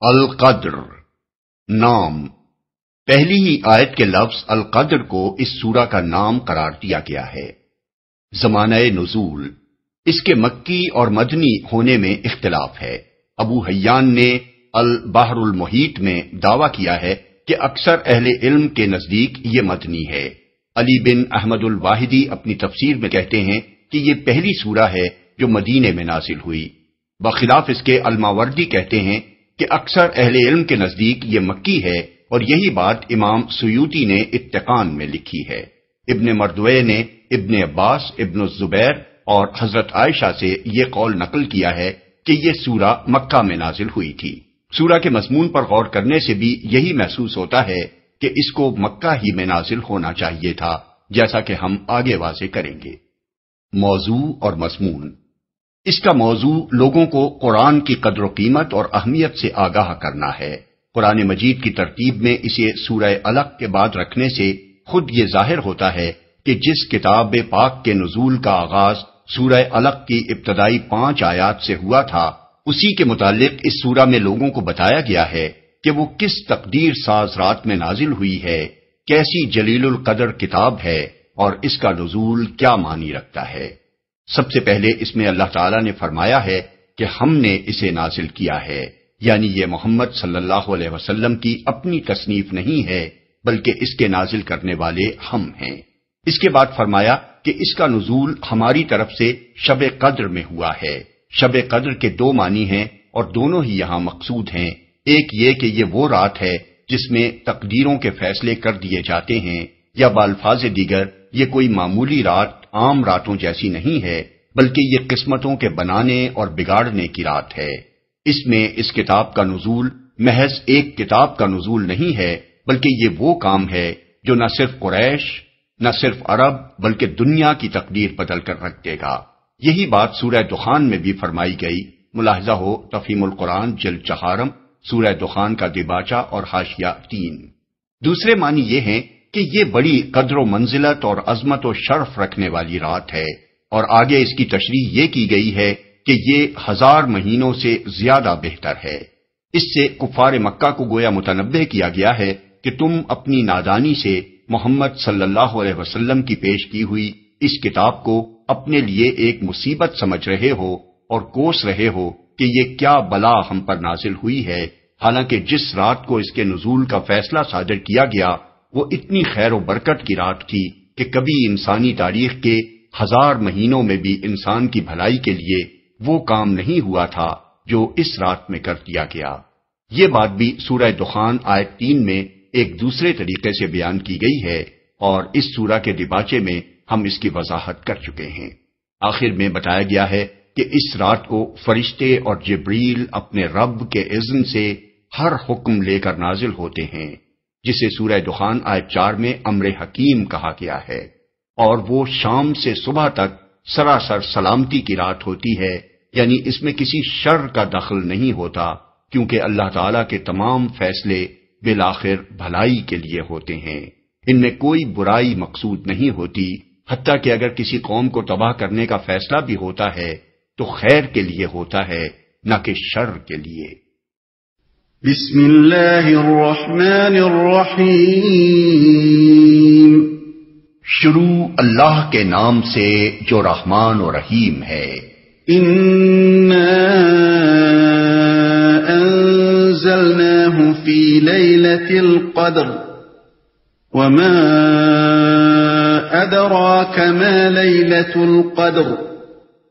القدر نام، پہلی ہی آیت کے لفظ القدر کو اس سورہ کا نام قرار دیا گیا ہے۔ زمانہ نزول، اس کے مکی اور مدنی ہونے میں اختلاف ہے۔ ابو حیان نے البحر المحیط میں دعویٰ کیا ہے کہ اکثر اہل علم کے نزدیک یہ مدنی ہے۔ علی بن احمد الواحدی اپنی تفسیر میں کہتے ہیں کہ یہ پہلی سورہ ہے جو مدینے میں نازل ہوئی۔ بخلاف اس کے الماوردی کہتے ہیں کہ اکثر اہل علم کے نزدیک یہ مکی ہے، اور یہی بات امام سیوطی نے اتقان میں لکھی ہے۔ ابن مردوے نے ابن عباس، ابن الزبیر اور حضرت عائشہ سے یہ قول نقل کیا ہے کہ یہ سورہ مکہ میں نازل ہوئی تھی۔ سورہ کے مضمون پر غور کرنے سے بھی یہی محسوس ہوتا ہے کہ اس کو مکہ ہی میں نازل ہونا چاہیے تھا، جیسا کہ ہم آگے واضح کریں گے۔ موضوع اور مضمون، اس کا موضوع لوگوں کو قرآن کی قدر و قیمت اور اہمیت سے آگاہ کرنا ہے۔ قرآن مجید کی ترتیب میں اسے سورہ علق کے بعد رکھنے سے خود یہ ظاہر ہوتا ہے کہ جس کتاب پاک کے نزول کا آغاز سورہ علق کی ابتدائی 5 آیات سے ہوا تھا، اسی کے متعلق اس سورہ میں لوگوں کو بتایا گیا ہے کہ وہ کس تقدیر ساز رات میں نازل ہوئی ہے، کیسی جلیل القدر کتاب ہے، اور اس کا نزول کیا معنی رکھتا ہے۔ سب سے پہلے اس میں اللہ تعالیٰ نے فرمایا ہے کہ ہم نے اسے نازل کیا ہے، یعنی یہ محمد صلی اللہ علیہ وسلم کی اپنی تصنیف نہیں ہے، بلکہ اس کے نازل کرنے والے ہم ہیں۔ اس کے بعد فرمایا کہ اس کا نزول ہماری طرف سے شب قدر میں ہوا ہے۔ شب قدر کے 2 معنی ہیں اور دونوں ہی یہاں مقصود ہیں۔ ایک یہ کہ یہ وہ رات ہے جس میں تقدیروں کے فیصلے کر دیے جاتے ہیں، یا بالفاظ دیگر یہ کوئی معمولی رات عام راتوں جیسی نہیں ہے، بلکہ یہ قسمتوں کے بنانے اور بگاڑنے کی رات ہے۔ اس میں اس کتاب کا نزول محض ایک کتاب کا نزول نہیں ہے، بلکہ یہ وہ کام ہے جو نہ صرف قریش، نہ صرف عرب، بلکہ دنیا کی تقدیر بدل کر رکھ دے گا۔ یہی بات سورہ دخان میں بھی فرمائی گئی۔ ملاحظہ ہو تفہیم القرآن جلد 4، سورہ دخان کا دیباچہ اور حاشیہ 3۔ دوسرے معنی یہ ہیں کہ یہ بڑی قدر و منزلت اور عظمت و شرف رکھنے والی رات ہے، اور آگے اس کی تشریح یہ کی گئی ہے کہ یہ 1000 مہینوں سے زیادہ بہتر ہے۔ اس سے کفار مکہ کو گویا متنبہ کیا گیا ہے کہ تم اپنی نادانی سے محمد صلی اللہ علیہ وسلم کی پیش کی ہوئی اس کتاب کو اپنے لیے ایک مصیبت سمجھ رہے ہو اور کوس رہے ہو کہ یہ کیا بلا ہم پر نازل ہوئی ہے، حالانکہ جس رات کو اس کے نزول کا فیصلہ صادر کیا گیا وہ اتنی خیر و برکت کی رات تھی کہ کبھی انسانی تاریخ کے 1000 مہینوں میں بھی انسان کی بھلائی کے لیے وہ کام نہیں ہوا تھا جو اس رات میں کر دیا گیا۔ یہ بات بھی سورہ دخان آیت 3 میں ایک دوسرے طریقے سے بیان کی گئی ہے، اور اس سورہ کے دیباچے میں ہم اس کی وضاحت کر چکے ہیں۔ آخر میں بتایا گیا ہے کہ اس رات کو فرشتے اور جبریل اپنے رب کے اذن سے ہر حکم لے کر نازل ہوتے ہیں، جسے سورہ دخان آیت 4 میں امر حکیم کہا گیا ہے، اور وہ شام سے صبح تک سراسر سلامتی کی رات ہوتی ہے، یعنی اس میں کسی شر کا دخل نہیں ہوتا، کیونکہ اللہ تعالیٰ کے تمام فیصلے بالآخر بھلائی کے لیے ہوتے ہیں۔ ان میں کوئی برائی مقصود نہیں ہوتی، حتیٰ کہ اگر کسی قوم کو تباہ کرنے کا فیصلہ بھی ہوتا ہے تو خیر کے لیے ہوتا ہے، نہ کہ شر کے لیے۔ بسم اللہ الرحمن الرحیم، شروع اللہ کے نام سے جو رحمان و رحیم ہے۔ اِنَّا أنزلناه في ليلة القدر وما أدراك ما ليلة القدر،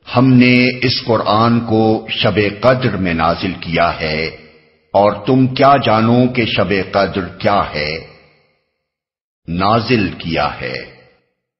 ہم نے اس قرآن کو شب قدر میں نازل کیا ہے، اور تم کیا جانو کہ شب قدر کیا ہے؟ نازل کیا ہے۔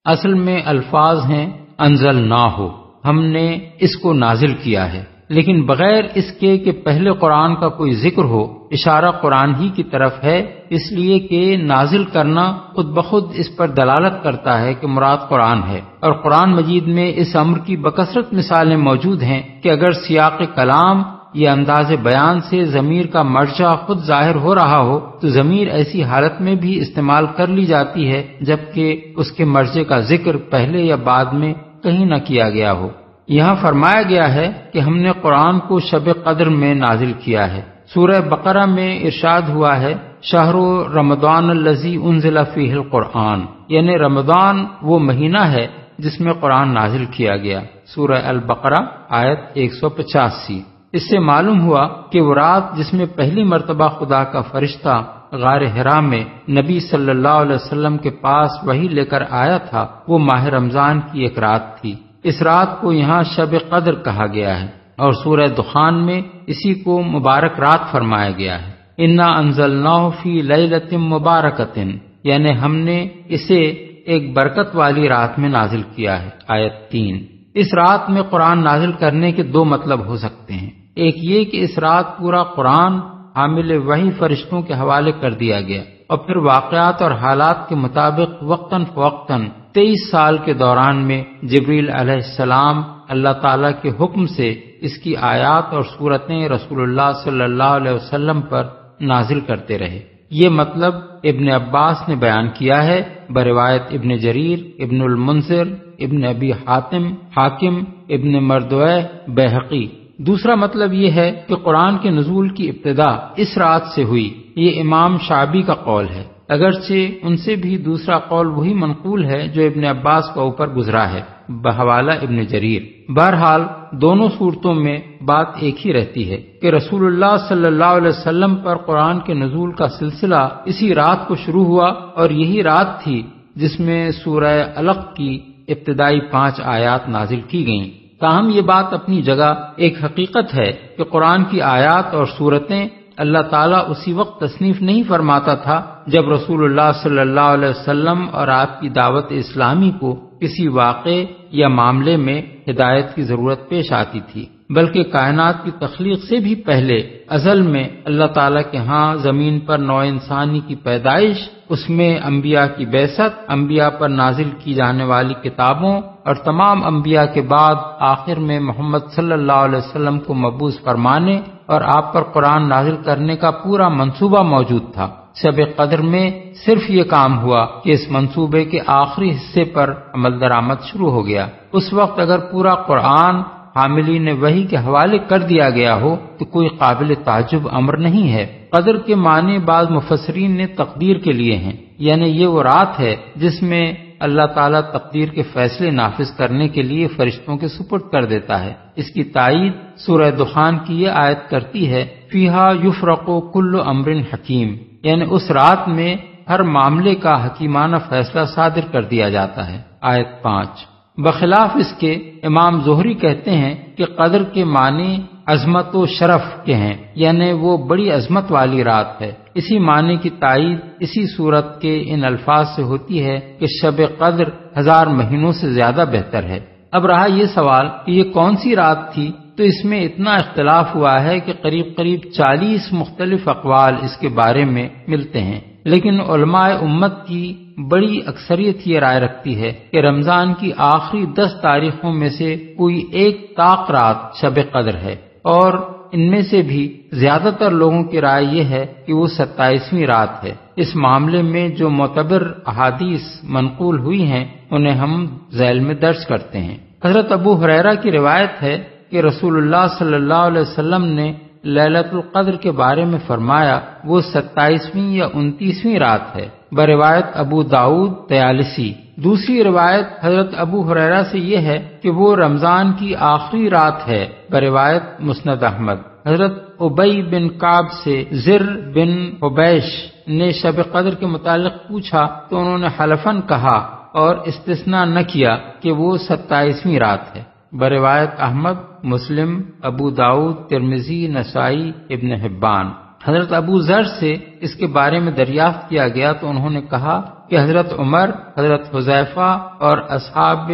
اصل میں الفاظ ہیں انزلناہ، ہم نے اس کو نازل کیا ہے، لیکن بغیر اس کے کہ پہلے قرآن کا کوئی ذکر ہو، اشارہ قرآن ہی کی طرف ہے، اس لیے کہ نازل کرنا خود بخود اس پر دلالت کرتا ہے کہ مراد قرآن ہے، اور قرآن مجید میں اس امر کی بکثرت مثالیں موجود ہیں کہ اگر سیاق کلام یا انداز بیان سے ضمیر کا مرجع خود ظاہر ہو رہا ہو تو ضمیر ایسی حالت میں بھی استعمال کر لی جاتی ہے جبکہ اس کے مرجع کا ذکر پہلے یا بعد میں کہیں نہ کیا گیا ہو۔ یہاں فرمایا گیا ہے کہ ہم نے قرآن کو شب قدر میں نازل کیا ہے۔ سورہ بقرہ میں ارشاد ہوا ہے شہر رمضان الذی انزل فیہ القرآن، یعنی رمضان وہ مہینہ ہے جس میں قرآن نازل کیا گیا۔ سورہ البقرہ آیت 185۔ اس سے معلوم ہوا کہ وہ رات جس میں پہلی مرتبہ خدا کا فرشتہ غار حرا میں نبی صلی اللہ علیہ وسلم کے پاس وحی لے کر آیا تھا، وہ ماہ رمضان کی ایک رات تھی۔ اس رات کو یہاں شب قدر کہا گیا ہے، اور سورہ دخان میں اسی کو مبارک رات فرمایا گیا ہے۔ انا انزلناہ فی لیلۃ مبارکۃ، یعنی ہم نے اسے ایک برکت والی رات میں نازل کیا ہے۔ آیت 3۔ اس رات میں قرآن نازل کرنے کے دو مطلب ہو سکتے ہیں، ایک یہ کہ اس رات پورا قرآن حامل وحی فرشتوں کے حوالے کر دیا گیا، اور پھر واقعات اور حالات کے مطابق وقتاً فوقتاً 23 سال کے دوران میں جبریل علیہ السلام اللہ تعالیٰ کے حکم سے اس کی آیات اور صورتیں رسول اللہ صلی اللہ علیہ وسلم پر نازل کرتے رہے۔ یہ مطلب ابن عباس نے بیان کیا ہے بروایت ابن جریر، ابن المنذر، ابن ابی حاتم، حاکم، ابن مردویہ، بیہقی۔ دوسرا مطلب یہ ہے کہ قرآن کے نزول کی ابتدا اس رات سے ہوئی، یہ امام شعبی کا قول ہے، اگرچہ ان سے بھی دوسرا قول وہی منقول ہے جو ابن عباس کا اوپر گزرا ہے بحوالہ ابن جریر۔ بہرحال دونوں صورتوں میں بات ایک ہی رہتی ہے کہ رسول اللہ صلی اللہ علیہ وسلم پر قرآن کے نزول کا سلسلہ اسی رات کو شروع ہوا، اور یہی رات تھی جس میں سورہ علق کی ابتدائی 5 آیات نازل کی گئیں۔ تاہم یہ بات اپنی جگہ ایک حقیقت ہے کہ قرآن کی آیات اور صورتیں اللہ تعالیٰ اسی وقت تصنیف نہیں فرماتا تھا جب رسول اللہ صلی اللہ علیہ وسلم اور آپ کی دعوت اسلامی کو کسی واقعے یا معاملے میں ہدایت کی ضرورت پیش آتی تھی، بلکہ کائنات کی تخلیق سے بھی پہلے ازل میں اللہ تعالیٰ کے ہاں زمین پر نوع انسانی کی پیدائش، اس میں انبیاء کی بعثت، انبیاء پر نازل کی جانے والی کتابوں اور تمام انبیاء کے بعد آخر میں محمد صلی اللہ علیہ وسلم کو مبعوث فرمانے اور آپ پر قرآن نازل کرنے کا پورا منصوبہ موجود تھا۔ شب قدر میں صرف یہ کام ہوا کہ اس منصوبے کے آخری حصے پر عمل درآمد شروع ہو گیا۔ اس وقت اگر پورا قرآن حاملین وحی کے حوالے کر دیا گیا ہو تو کوئی قابل تعجب امر نہیں ہے۔ قدر کے معنی بعض مفسرین نے تقدیر کے لیے ہیں، یعنی یہ وہ رات ہے جس میں اللہ تعالیٰ تقدیر کے فیصلے نافذ کرنے کے لیے فرشتوں کے سپرد کر دیتا ہے۔ اس کی تائید سورہ دخان کی یہ آیت کرتی ہے فیہا یفرق کل امر حکیم، یعنی اس رات میں ہر معاملے کا حکیمانہ فیصلہ صادر کر دیا جاتا ہے۔ آیت 5۔ بخلاف اس کے امام زہری کہتے ہیں کہ قدر کے معنی عظمت و شرف کے ہیں، یعنی وہ بڑی عظمت والی رات ہے۔ اسی معنی کی تائید اسی صورت کے ان الفاظ سے ہوتی ہے کہ شب قدر 1000 مہینوں سے زیادہ بہتر ہے۔ اب رہا یہ سوال کہ یہ کون سی رات تھی، تو اس میں اتنا اختلاف ہوا ہے کہ قریب 40 مختلف اقوال اس کے بارے میں ملتے ہیں، لیکن علماء امت کی بڑی اکثریت یہ رائے رکھتی ہے کہ رمضان کی آخری 10 تاریخوں میں سے کوئی ایک طاق رات شب قدر ہے، اور ان میں سے بھی زیادہ تر لوگوں کی رائے یہ ہے کہ وہ 27ویں رات ہے۔ اس معاملے میں جو معتبر احادیث منقول ہوئی ہیں انہیں ہم ذیل میں درج کرتے ہیں۔ حضرت ابو ہریرہ کی روایت ہے کہ رسول اللہ صلی اللہ علیہ وسلم نے لیلۃ القدر کے بارے میں فرمایا وہ 27ویں یا 29ویں رات ہے، بروایت ابو داؤد طیالسی۔ دوسری روایت حضرت ابو ہریرہ سے یہ ہے کہ وہ رمضان کی آخری رات ہے، بروایت مسند احمد۔ حضرت ابی بن کعب سے زر بن حبیش نے شب قدر کے متعلق پوچھا تو انہوں نے حلفاً کہا اور استثناء نہ کیا کہ وہ 27ویں رات ہے، بروایت احمد، مسلم، ابو داؤد، ترمذی، نسائی، ابن حبان۔ حضرت ابو ذر سے اس کے بارے میں دریافت کیا گیا تو انہوں نے کہا کہ حضرت عمر، حضرت حذیفہ اور اصحاب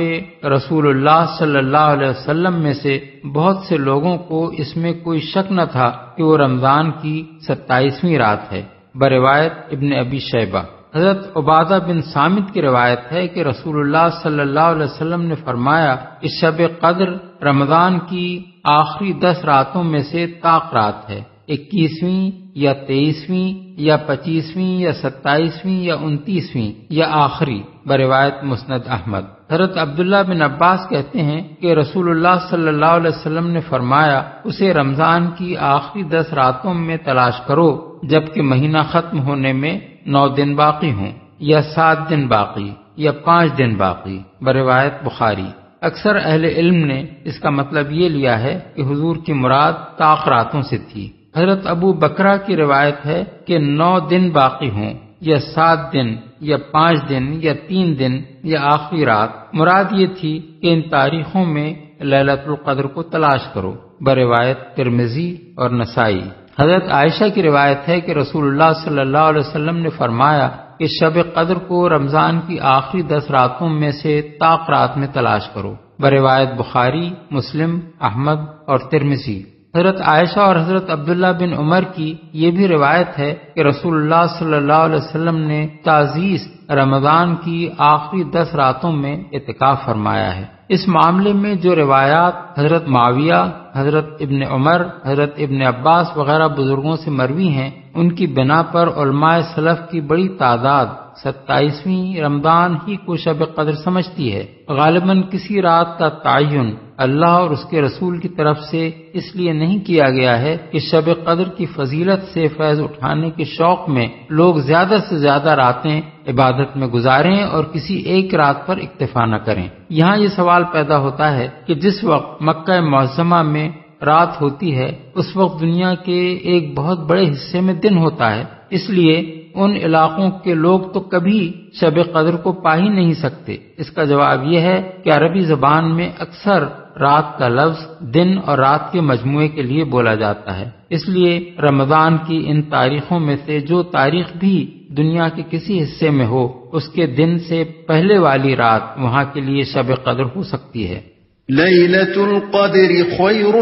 رسول اللہ صلی اللہ علیہ وسلم میں سے بہت سے لوگوں کو اس میں کوئی شک نہ تھا کہ وہ رمضان کی 27ویں رات ہے، بروایت ابن ابی شیبہ۔ حضرت عبادہ بن صامت کی روایت ہے کہ رسول اللہ صلی اللہ علیہ وسلم نے فرمایا کہ شب قدر رمضان کی آخری 10 راتوں میں سے طاق رات ہے، 21ویں یا 23ویں یا 25ویں یا 27ویں یا 29ویں یا آخری بروایت مسند احمد۔ حضرت عبداللہ بن عباس کہتے ہیں کہ رسول اللہ صلی اللہ علیہ وسلم نے فرمایا، اسے رمضان کی آخری 10 راتوں میں تلاش کرو جبکہ مہینہ ختم ہونے میں 9 دن باقی ہوں، یا 7 دن باقی، یا 5 دن باقی بروایت بخاری۔ اکثر اہل علم نے اس کا مطلب یہ لیا ہے کہ حضور کی مراد طاق راتوں سے تھی۔ حضرت ابو بکرہ کی روایت ہے کہ 9 دن باقی ہوں، یا 7 دن، یا 5 دن، یا 3 دن، یا آخری رات۔ مراد یہ تھی کہ ان تاریخوں میں لیلۃ القدر کو تلاش کرو بروایت ترمذی اور نسائی۔ حضرت عائشہ کی روایت ہے کہ رسول اللہ صلی اللہ علیہ وسلم نے فرمایا کہ شب قدر کو رمضان کی آخری 10 راتوں میں سے طاق رات میں تلاش کرو بروایت بخاری، مسلم، احمد اور ترمذی۔ حضرت عائشہ اور حضرت عبداللہ بن عمر کی یہ بھی روایت ہے کہ رسول اللہ صلی اللہ علیہ وسلم نے تعزیز رمضان کی آخری 10 راتوں میں اعتکاف فرمایا ہے۔ اس معاملے میں جو روایات حضرت معاویہ، حضرت ابن عمر، حضرت ابن عباس وغیرہ بزرگوں سے مروی ہیں، ان کی بنا پر علماء سلف کی بڑی تعداد 27ویں رمضان ہی کو شب قدر سمجھتی ہے۔ غالباً کسی رات کا تعین اللہ اور اس کے رسول کی طرف سے اس لیے نہیں کیا گیا ہے کہ شب قدر کی فضیلت سے فیض اٹھانے کے شوق میں لوگ زیادہ سے زیادہ راتیں عبادت میں گزاریں اور کسی ایک رات پر اکتفا نہ کریں۔ یہاں یہ سوال پیدا ہوتا ہے کہ جس وقت مکہ معظمہ میں رات ہوتی ہے اس وقت دنیا کے ایک بہت بڑے حصے میں دن ہوتا ہے، اس لیے ان علاقوں کے لوگ تو کبھی شب قدر کو پا ہی نہیں سکتے۔ اس کا جواب یہ ہے کہ عربی زبان میں اکثر رات کا لفظ دن اور رات کے مجموعے کے لیے بولا جاتا ہے، اس لیے رمضان کی ان تاریخوں میں سے جو تاریخ بھی دنیا کے کسی حصے میں ہو اس کے دن سے پہلے والی رات وہاں کے لیے شب قدر ہو سکتی ہے۔ لیلۃ القدر خیر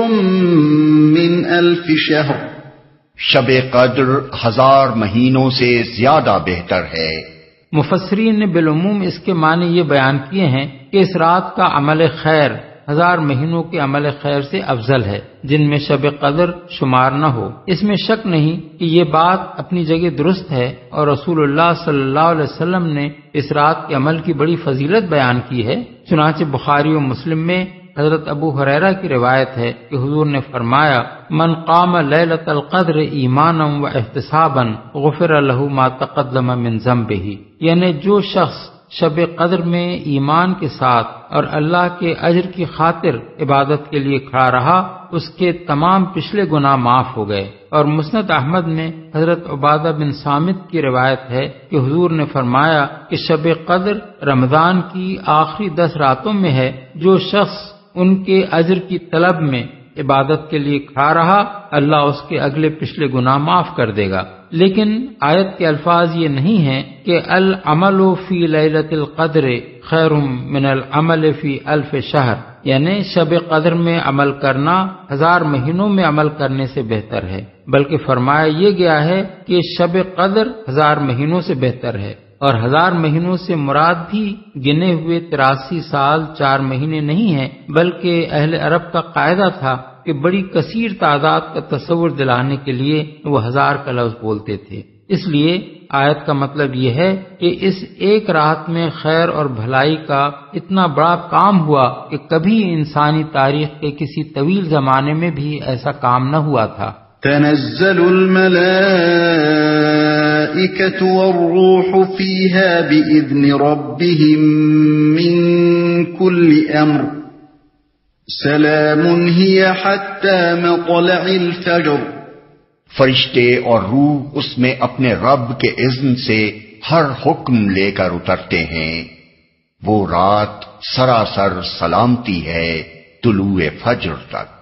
من 1000 شہر، شب قدر 1000 مہینوں سے زیادہ بہتر ہے۔ مفسرین نے بالعموم اس کے معنی یہ بیان کیے ہیں کہ اس رات کا عمل خیر 1000 مہینوں کے عمل خیر سے افضل ہے جن میں شب قدر شمار نہ ہو۔ اس میں شک نہیں کہ یہ بات اپنی جگہ درست ہے، اور رسول اللہ صلی اللہ علیہ وسلم نے اس رات کے عمل کی بڑی فضیلت بیان کی ہے۔ چنانچہ بخاری و مسلم میں حضرت ابو ہریرہ کی روایت ہے کہ حضور نے فرمایا، من قام لیلۃ القدر ایمانا و احتسابا غفر له ما تقدم من ذنبہ، یعنی جو شخص شب قدر میں ایمان کے ساتھ اور اللہ کے اجر کی خاطر عبادت کے لیے کھڑا رہا اس کے تمام پچھلے گناہ معاف ہو گئے۔ اور مسند احمد میں حضرت عبادہ بن صامت کی روایت ہے کہ حضور نے فرمایا کہ شب قدر رمضان کی آخری 10 راتوں میں ہے، جو شخص ان کے اجر کی طلب میں عبادت کے لیے کھڑا رہا اللہ اس کے اگلے پچھلے گناہ معاف کر دے گا۔ لیکن آیت کے الفاظ یہ نہیں ہیں کہ العمل فی لیلۃ القدر خیر من العمل فی 1000 شہر، یعنی شب قدر میں عمل کرنا 1000 مہینوں میں عمل کرنے سے بہتر ہے، بلکہ فرمایا یہ گیا ہے کہ شب قدر 1000 مہینوں سے بہتر ہے، اور 1000 مہینوں سے مراد بھی گنے ہوئے 83 سال 4 مہینے نہیں ہیں، بلکہ اہل عرب کا قاعدہ تھا کہ بڑی کثیر تعداد کا تصور دلانے کے لیے وہ 1000 کا لفظ بولتے تھے۔ اس لیے آیت کا مطلب یہ ہے کہ اس ایک رات میں خیر اور بھلائی کا اتنا بڑا کام ہوا کہ کبھی انسانی تاریخ کے کسی طویل زمانے میں بھی ایسا کام نہ ہوا تھا۔ تنزل الملائکۃ والروح فیہا بإذن ربہم من کل امر سلام ہی حتی مطلع الفجر، فرشتے اور روح اس میں اپنے رب کے اذن سے ہر حکم لے کر اترتے ہیں۔ وہ رات سراسر سلامتی ہے طلوع فجر تک۔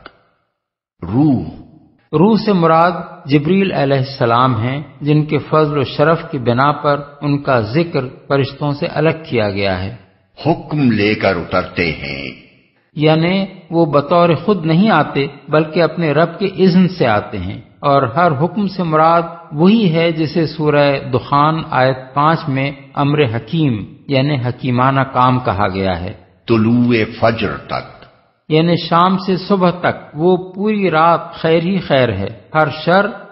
روح سے مراد جبریل علیہ السلام ہیں، جن کے فضل و شرف کی بنا پر ان کا ذکر فرشتوں سے الگ کیا گیا ہے۔ حکم لے کر اترتے ہیں، یعنی وہ بطور خود نہیں آتے بلکہ اپنے رب کے اذن سے آتے ہیں، اور ہر حکم سے مراد وہی ہے جسے سورہ دخان آیت 5 میں امر حکیم یعنی حکیمانہ کام کہا گیا ہے۔ طلوع فجر تک یعنی شام سے صبح تک وہ پوری رات خیر ہی خیر ہے، ہر شر